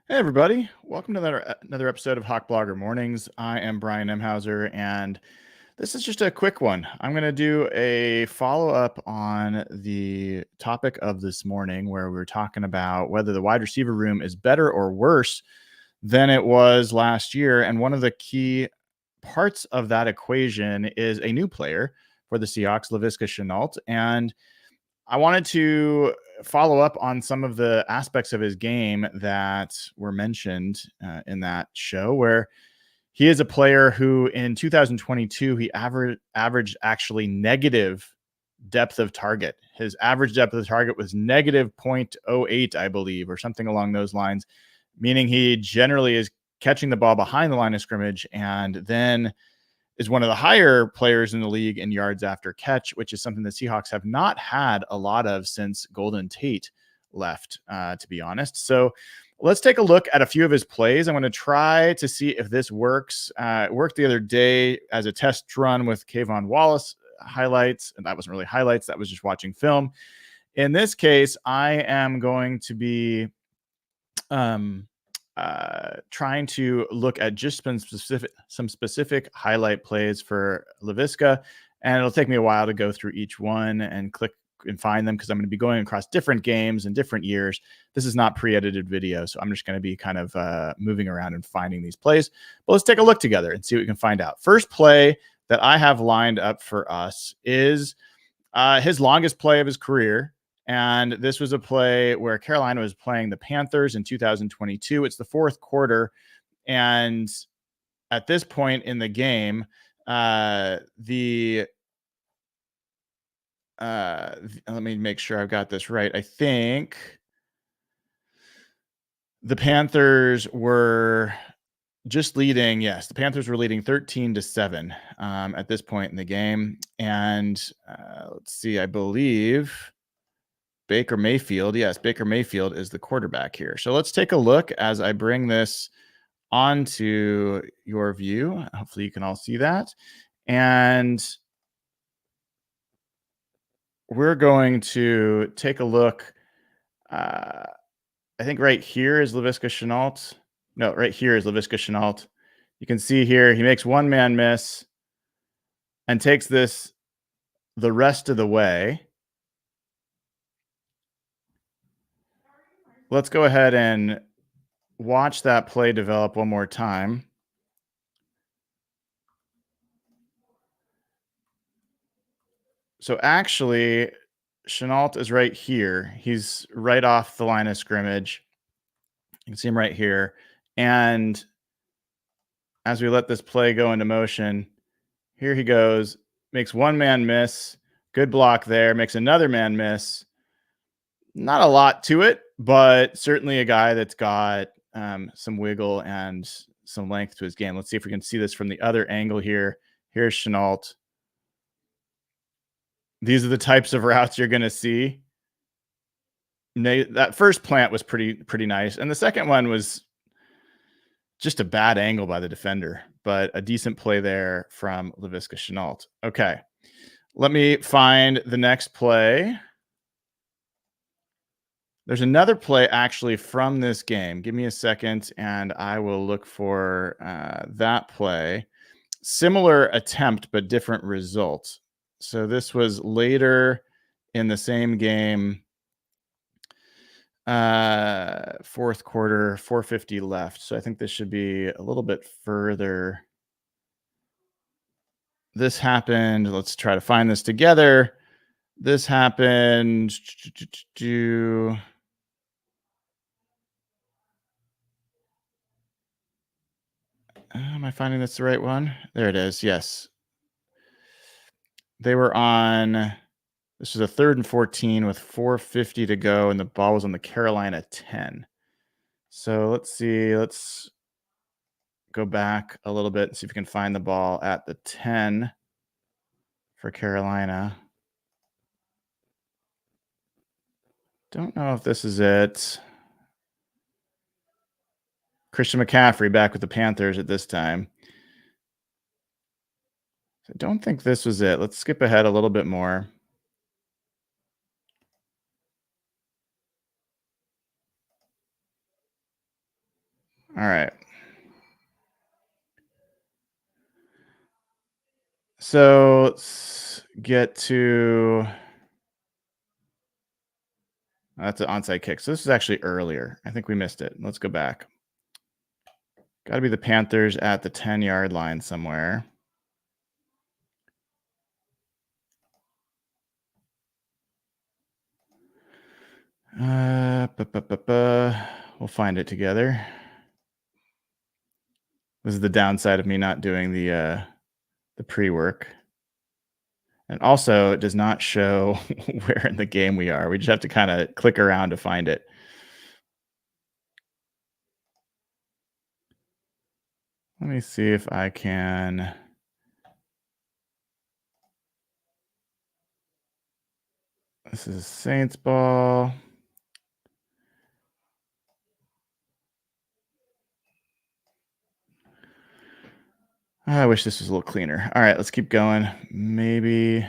Hey everybody, welcome to another episode of Hawk Blogger Mornings. I am Brian Emhauser, and this is just a quick one. I'm going to do a follow-up on the topic of this morning where we were talking about whether the wide receiver room is better or worse than it was last year. And one of the key parts of that equation is a new player for the Seahawks, Laviska Shenault. And I wanted to follow up on some of the aspects of his game that were mentioned in that show, where he is a player who in 2022, he averaged actually negative depth of target. His average depth of target was negative 0.08, I believe, or something along those lines, meaning he generally is catching the ball behind the line of scrimmage and then is one of the higher players in the league in yards after catch, which is something the Seahawks have not had a lot of since Golden Tate left, to be honest. So let's take a look at a few of his plays. I'm going to try to see if this works. It worked the other day as a test run with Kayvon Wallace highlights, and that wasn't really highlights. That was just watching film. In this case, I am going to be trying to look at just some specific highlight plays for Laviska, and it'll take me a while to go through each one and click and find them because I'm going to be going across different games and different years. This is not pre-edited video, so I'm just going to be kind of moving around and finding these plays. But let's take a look together and see what we can find out. First play that I have lined up for us is his longest play of his career. And this was a play where Carolina was playing the Panthers in 2022. It's the fourth quarter. And at this point in the game, let me make sure I've got this right. I think the Panthers were just leading. Yes, the Panthers were leading 13-7 at this point in the game. And let's see, I believe Baker Mayfield. Yes, Baker Mayfield is the quarterback here. So let's take a look as I bring this onto your view. Hopefully you can all see that. And we're going to take a look. I think right here is Laviska Shenault. No, right here is Laviska Shenault. You can see here, he makes one man miss and takes this the rest of the way. Let's go ahead and watch that play develop one more time. So actually, Shenault is right here. He's right off the line of scrimmage. You can see him right here. And as we let this play go into motion, here he goes, makes one man miss. Good block there, makes another man miss. Not a lot to it, but certainly a guy that's got some wiggle and some length to his game. Let's see if we can see this from the other angle here. Here's Shenault. These are the types of routes you're going to see. That first plant was pretty nice, and the second one was just a bad angle by the defender, but a decent play there from Laviska Shenault. Okay, let me find the next play. There's another play actually from this game. Give me a second, and I will look for that play. Similar attempt, but different result. So this was later in the same game. Fourth quarter, 4:50 left. So I think this should be a little bit further. This happened. Let's try to find this together. This happened. Am I finding this the right one? There it is. Yes. They were on. This was a 3rd and 14 with 4:50 to go, and the ball was on the Carolina 10. So let's see. Let's go back a little bit and see if we can find the ball at the 10 for Carolina. Don't know if this is it. Christian McCaffrey back with the Panthers at this time. I don't think this was it. Let's skip ahead a little bit more. All right. So let's get to that's an onside kick. So this is actually earlier. I think we missed it. Let's go back. Got to be the Panthers at the 10-yard line somewhere. We'll find it together. This is the downside of me not doing the pre-work. And also, it does not show where in the game we are. We just have to kind of click around to find it. Let me see if I can. This is Saints ball. I wish this was a little cleaner. All right, let's keep going. Maybe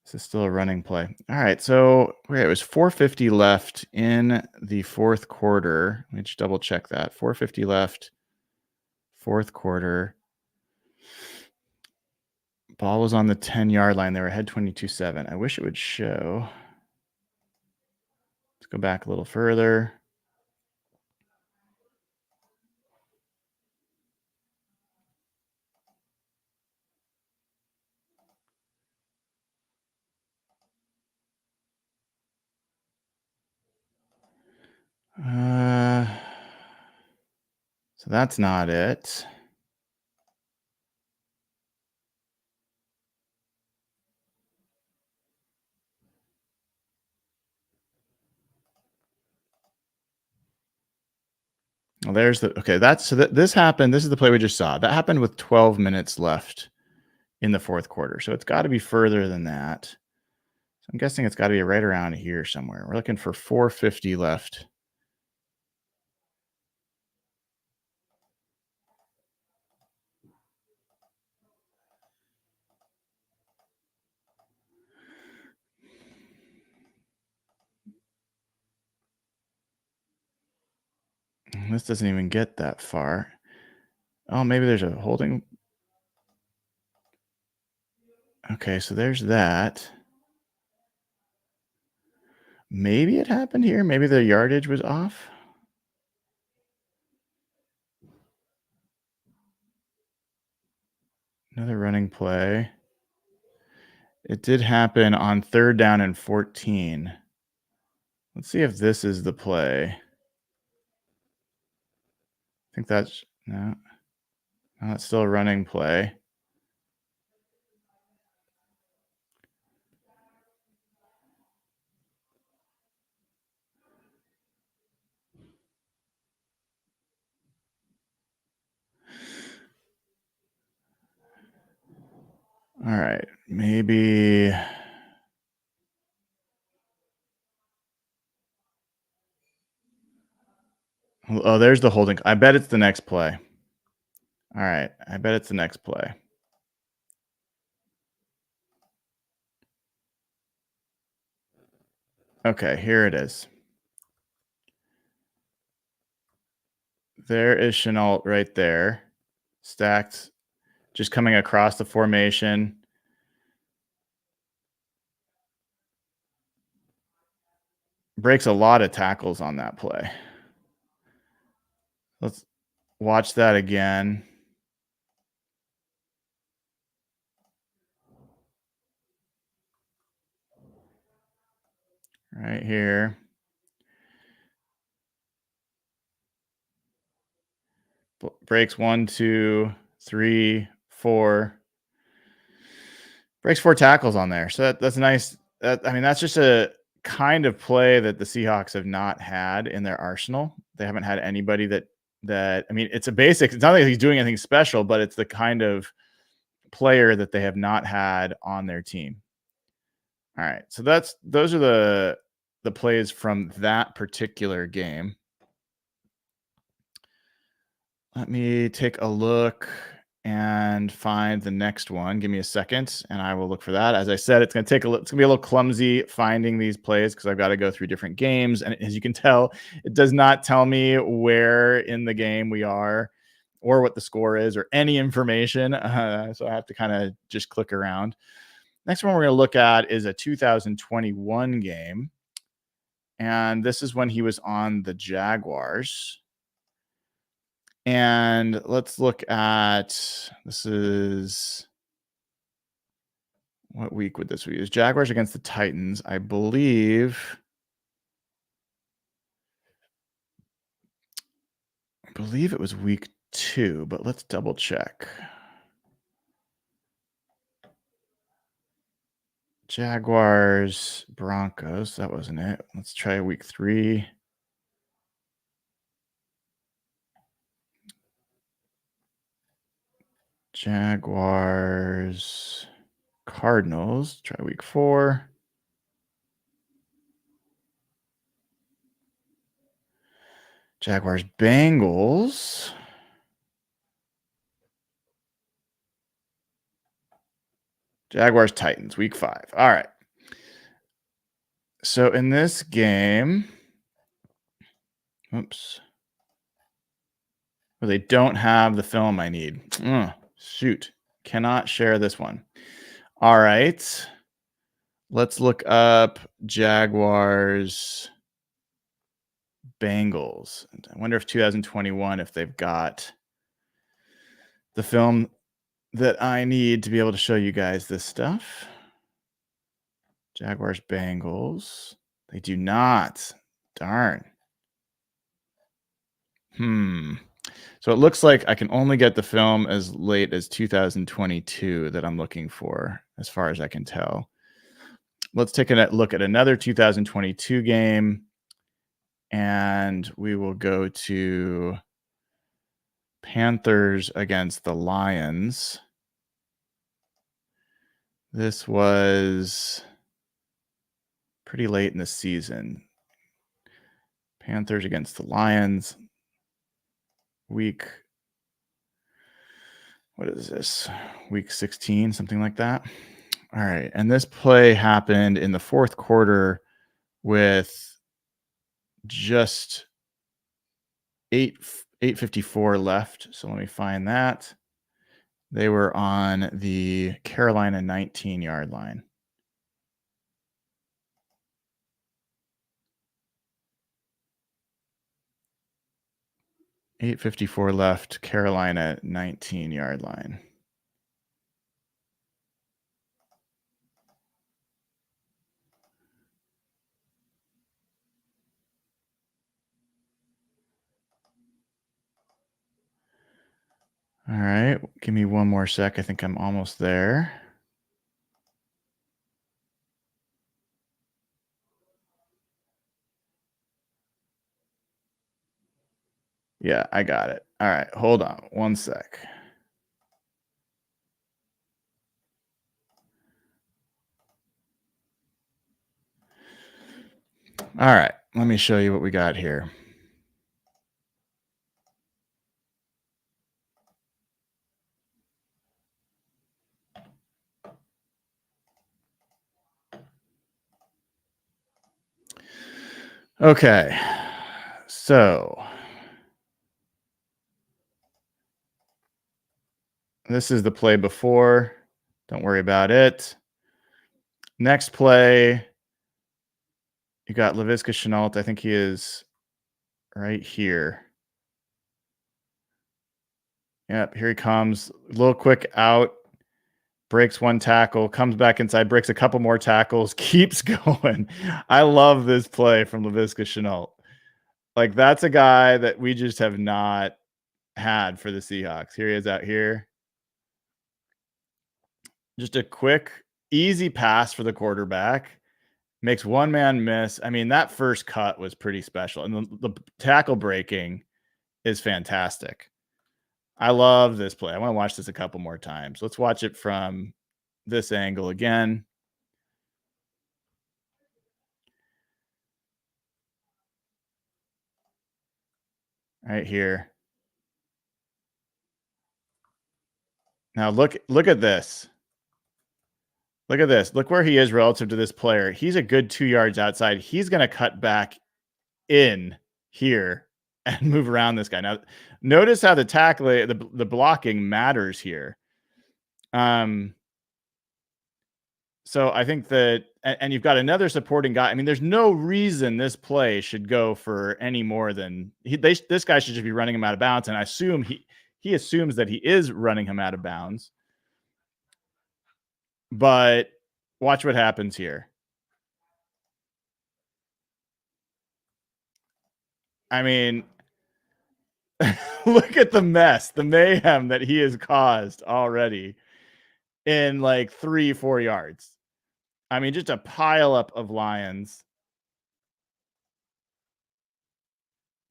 this is still a running play. All right, so it was 4:50 left in the fourth quarter. Let me just double check that. 4:50 left, fourth quarter. Ball was on the 10-yard line. They were ahead 22-7. I wish it would show. Let's go back a little further. So that's not it. Well, there's the okay. This happened. This is the play we just saw. That happened with 12 minutes left in the fourth quarter. So it's got to be further than that. So I'm guessing it's got to be right around here somewhere. We're looking for 4:50 left. This doesn't even get that far. Oh, maybe there's a holding. Okay, so there's that. Maybe it happened here. Maybe the yardage was off. Another running play. It did happen on 3rd down and 14. Let's see if this is the play. I think that's no. No, it's still a running play. All right, maybe. Oh, there's the holding. I bet it's the next play. All right, I bet it's the next play. Okay, here it is. There is Shenault right there, stacked, just coming across the formation. Breaks a lot of tackles on that play. Let's watch that again. Right here. Breaks 1, 2, 3, 4. Breaks 4 tackles on there. So that's nice. That's just a kind of play that the Seahawks have not had in their arsenal. They haven't had anybody that it's a basic. It's not like he's doing anything special, but it's the kind of player that they have not had on their team. All right. So those are the plays from that particular game. Let me take a look and find the next one. Give me a second and I will look for that. As I said, it's going to take it's going to be a little clumsy finding these plays because I've got to go through different games. And as you can tell, it does not tell me where in the game we are or what the score is or any information. So I have to kind of just click around. Next one we're going to look at is a 2021 game. And this is when he was on the Jaguars. And let's look at, this is, what week would this be? It was Jaguars against the Titans. I believe it was week 2, but let's double check. Jaguars, Broncos, that wasn't it. Let's try week 3. Jaguars, Cardinals, try week 4. Jaguars, Bengals. Jaguars, Titans, week 5. All right. So in this game, oops. Well, they don't have the film I need. Shoot. Cannot share this one. All right. Let's look up Jaguars, Bengals. I wonder if 2021, if they've got the film that I need to be able to show you guys this stuff. Jaguars, Bengals. They do not. Darn. So it looks like I can only get the film as late as 2022 that I'm looking for, as far as I can tell. Let's take a look at another 2022 game, and we will go to Panthers against the Lions. This was pretty late in the season. Panthers against the Lions. Week, what is this? Week 16, something like that. All right. And this play happened in the fourth quarter with just 8:54 left. So let me find that. They were on the Carolina 19-yard line. .854 left, Carolina 19-yard line. All right, give me one more sec. I think I'm almost there. Yeah, I got it. All right, hold on one sec. All right, let me show you what we got here. Okay, so this is the play before. Don't worry about it. Next play, you got Laviska Shenault. I think he is right here. Yep, here he comes. A little quick out. Breaks one tackle, comes back inside, breaks a couple more tackles, keeps going. I love this play from Laviska Shenault. Like, that's a guy that we just have not had for the Seahawks. Here he is out here. Just a quick, easy pass for the quarterback. Makes one man miss. I mean, that first cut was pretty special. And the tackle breaking is fantastic. I love this play. I want to watch this a couple more times. Let's watch it from this angle again. Right here. Now look at this. Look at this. Look where he is relative to this player. He's a good 2 yards outside. He's going to cut back in here and move around this guy. Now, notice how the tackling, the blocking matters here. So I think that, and you've got another supporting guy. I mean, there's no reason this play should go for any more than this guy should just be running him out of bounds. And I assume he assumes that he is running him out of bounds. But watch what happens here. I mean, look at the mess, the mayhem that he has caused already in like 3-4 yards. I mean, just a pile up of Lions.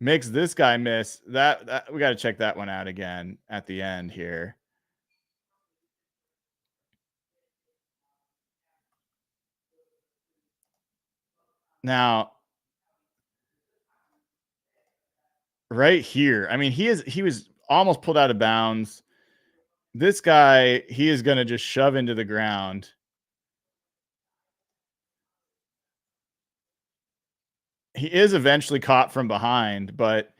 Makes this guy miss. That we got to check that one out again at the end here. Now, right here, I mean, he was almost pulled out of bounds. This guy, he is going to just shove into the ground. He is eventually caught from behind, but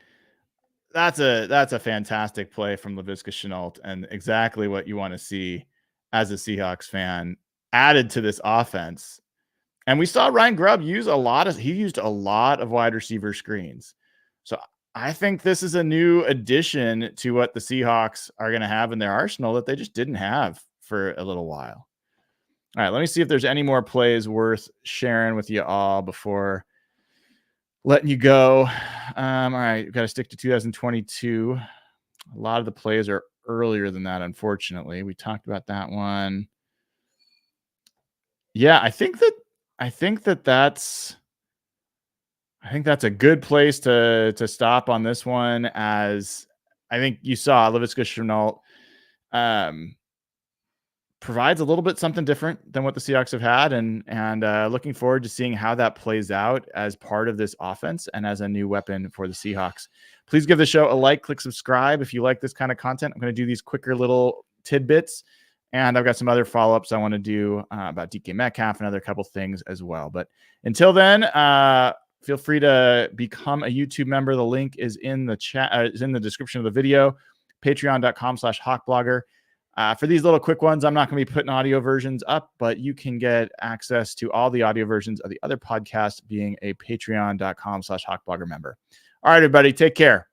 that's a fantastic play from Laviska Shenault and exactly what you want to see as a Seahawks fan added to this offense. And we saw Ryan Grubb used a lot of wide receiver screens. So I think this is a new addition to what the Seahawks are going to have in their arsenal that they just didn't have for a little while. All right, let me see if there's any more plays worth sharing with you all before letting you go. All right, we've got to stick to 2022. A lot of the plays are earlier than that, unfortunately. We talked about that one. Yeah, I think that's a good place to stop on this one, as I think you saw Laviska Shenault provides a little bit something different than what the Seahawks have had, and looking forward to seeing how that plays out as part of this offense and as a new weapon for the Seahawks. Please give the show a like, click subscribe if you like this kind of content. I'm going to do these quicker little tidbits, and I've got some other follow-ups I want to do about DK Metcalf and other couple things as well. But until then, feel free to become a YouTube member. The link is in the chat, is in the description of the video. Patreon.com/hawkblogger. For these little quick ones, I'm not going to be putting audio versions up, but you can get access to all the audio versions of the other podcasts being a patreon.com/hawkblogger member. All right, everybody, take care.